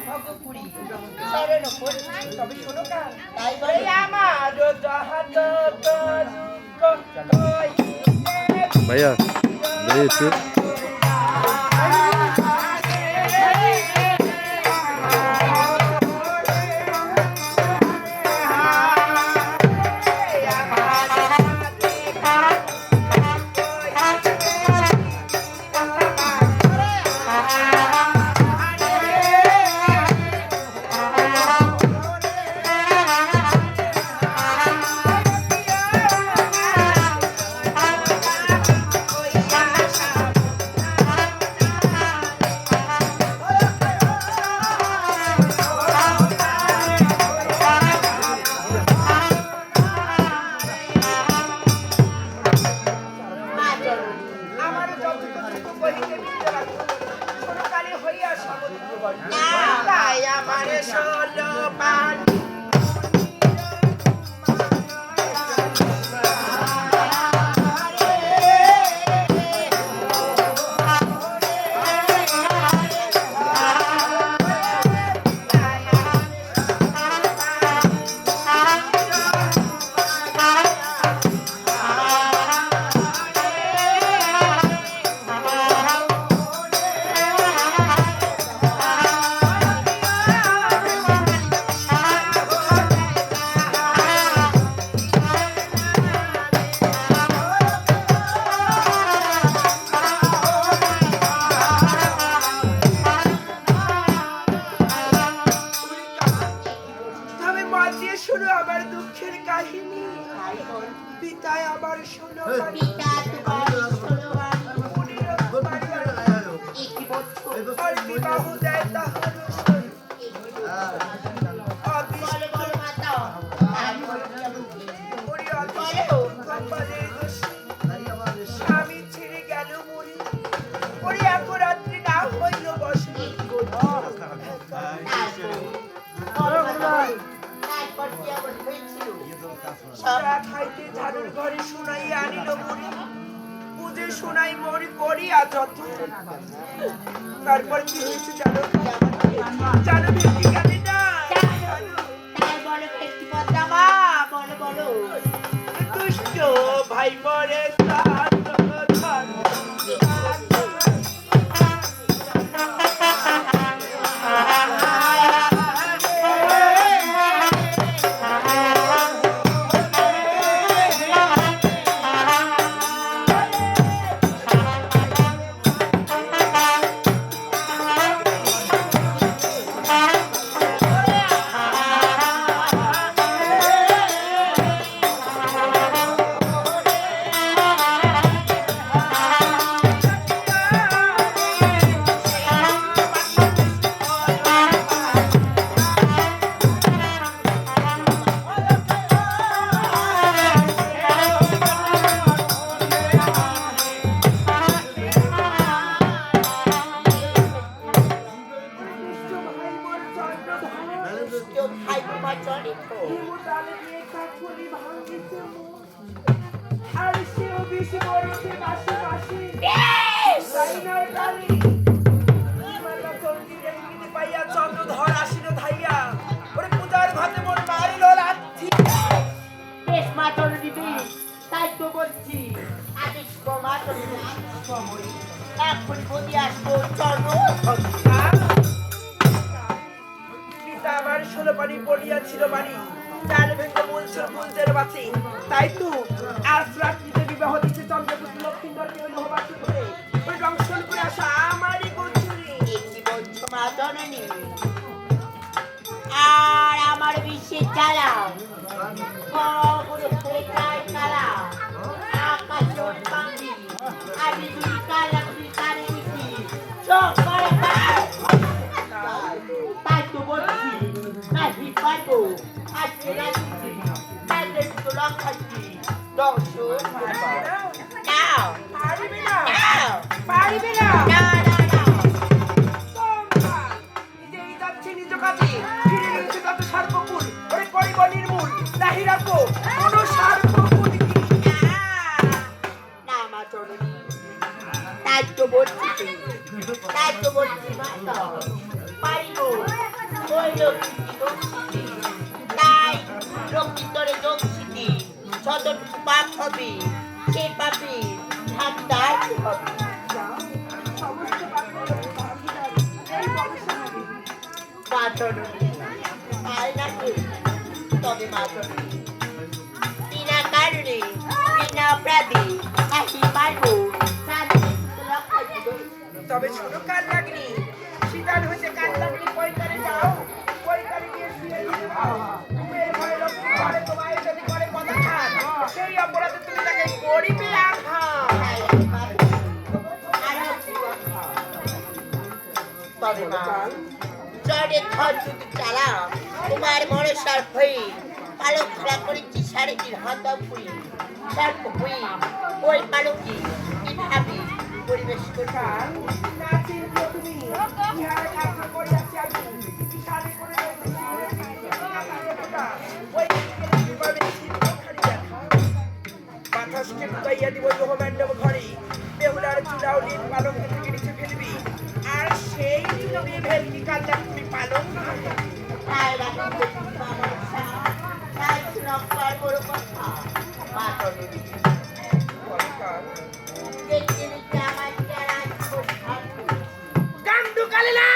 ভগপুরী শরণ করছি তবে শোনো না তাই বলে আমার ভাইয়া একটু তারপর কি হয়েছে জানো জানো জানি না দুষ্ট ভাই মরে আমার 16 পানি পড়িয়াছিল বাড়ি চার ভেঙে মূলসর মূলদের বাঁচি তাই তো আজ রাত্রিতে বিবাহ দিচ্ছে চন্দ্রপুত্র লক্ষ্মীন্দরকে লোহবাসী করে ওই দংশন করে আসা আমারই গোচুরি কি বলছো মা জননী আর আমার বিশ্বের জ্বালা আকাশ বাঙ্গি আমি দুই কালা দুই কারে দিছি তাই তো বলছি নাহি পাইবো আজকে রাখছি তাইলে তো রাখাচ্ছি দর্শন নাও পারিবে না নাও পারিবে না না না না নিজেই যাচ্ছে নিজ কাজে ফিরে রয়েছে তত সার্বকুল ওরে করিব নির্মূল নাহি রাখো কোনো সার্বকুল না মা জননী তাই তো বলছি মা পারিব লক্ষ্মী লক্ষ্মী তাই লক্ষ্মী তোরে লক্ষ্মী যতটুকু পাপ হবে সেই পাপে ঠান্ডার হবে যাও, সমস্ত পাপের ভাগিদার এই বংশ হবে। মাতরণী আয় না করি তবে মাতরণী বিনা কারণে বিনা অপরাধে কাশি পারবো তবে ছোট কাল লাগনি শীতাল হচ্ছে কাল লাগনি পয়তারে যাও পয়তারে গিয়ে শুয়ে দিতে পাও তুমি এর ভয়ে লক্ষ্মী করে তোমায় যদি করে পদাঘাত সেই অপরাধে তুমি তাকে করিবে আঘাত। তবে মা চড়ে ঘর যদি চালা তোমার মনসার ভয়ে পালক খেলা করেছি 3.5 হাত পুই সর্প পুই ওই পালকি কিভাবে পরিবেশ করবে কাল না চিনতে তুমি ইহার কাজ করিয়াছি আমি বিশালে করে ওই কিভাবে চিনতে খালি দেখা বাতাসকে ঢুকাইয়া দিব জহমান্ডব ঘরে বেহুলার চূড়াও নীল পালঙ্ক থেকে নিচে ফেলবি আর সেই তুমি ভেলকি কালটা তুমি পালন তাই রাখি তাই সুরক্ষার বড় কথা মা তরুণী দেখতে দেখতে আমার যারা কান্দু কালিলা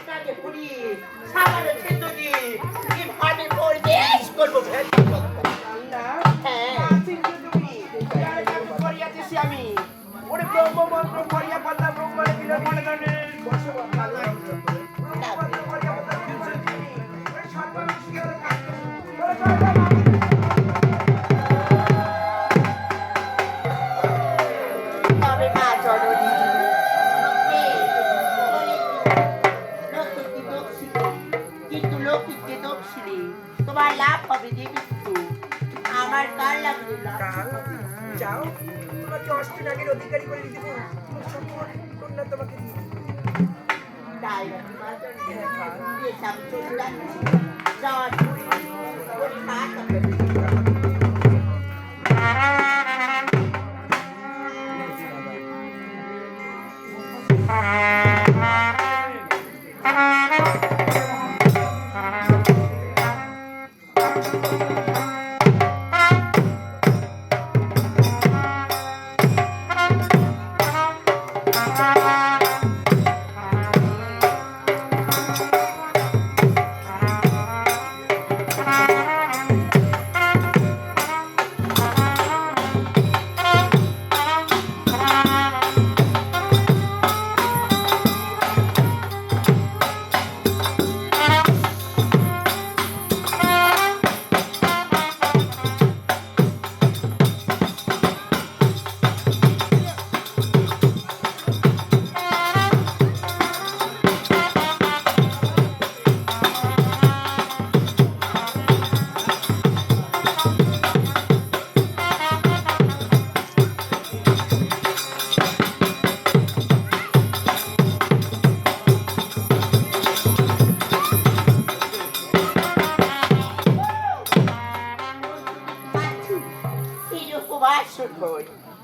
তাকে পুড়িয়ে সাবারে খেত দিয়ে কিভাবে পরিবেশ করবো ভেলকি না হ্যাঁ আমি ওরে ব্রহ্ম মন্ত্র করিয়া পাল্লা ব্রহ্মরে বিলে মনে জানে তবে মা জননী কিন্তু লক্ষ্মীকে দক্ষিণে তোমার লাভ হবে যে মৃত্যু আমার কার লাগবে কাল যাও তোমাকে অষ্টনাগের অধিকারী করে দিব কন্যা তোমাকে দিয়ে দিব। তাই মা জননী এসব চলে যাচ্ছে যাওয়ার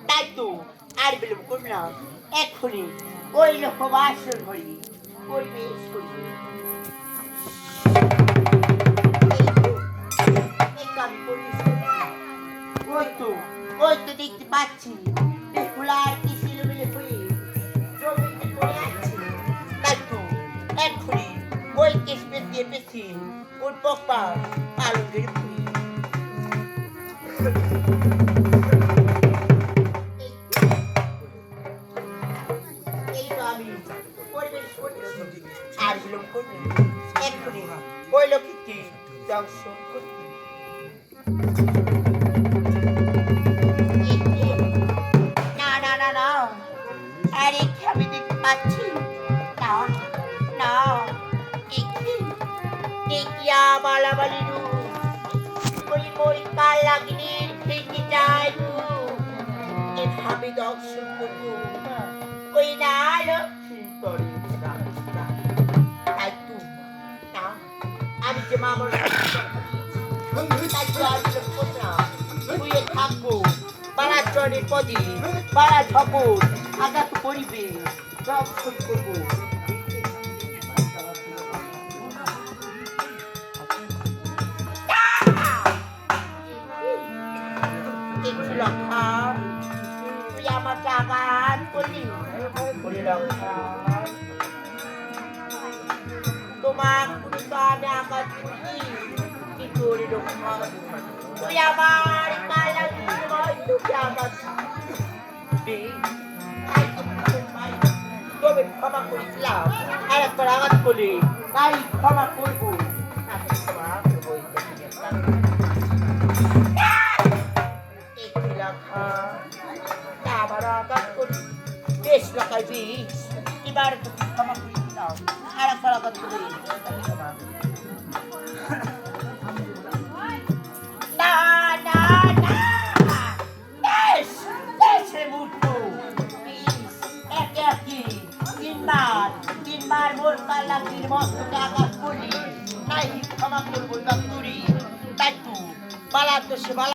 তাই তো আর বিলম্ব করলাম এক্ষুনি ওই লোক বাসর ঘরে পরিবেশ করি ওই তো দেখতে পাচ্ছি ফুলার কি সিলমিলে হয়ে জমিতে পড়ে আছে তাই তো এক্ষুনি ওই কেসপেস দিয়ে পেছি ওর পক্কা পালকের ফুল আর বিলম্ব করবে এক্ষুনি ওই লোককে দংশন করবে না না না না আরে আমি দেখতে পাচ্ছি না না দেখিয়া বালাবালি ওই ওই কাল লাগনির ফেঁকে যায় এভাবে দংশন করবো ওই না লক্ষ্মী করে আমি যে মামার শুয়ে থাকবো পাড়া চরের পদে পাড়া ঝপর আঘাত করিবে দর্শন করবো আঘাত করবি কি করে রক্ষা তুই আমার কালা তোকে আঘাত করবি তাই তো তবে ক্ষমা করেছিলাম আর একবার আঘাত করলে তাই ক্ষমা করবো ক্ষমা করবো লেখা আবার আঘাত করি বেশ লাগাই বিষ এবার ক্ষমা করেছিলাম আর একবার আঘাত করে না না না বেশ বেশ রে মূর্খ একে একে তিনবার মোর কালাকির মস্তকে আঘাত করলি নাই ক্ষমা করবো বা করি তাই তো বালা তো সে বালা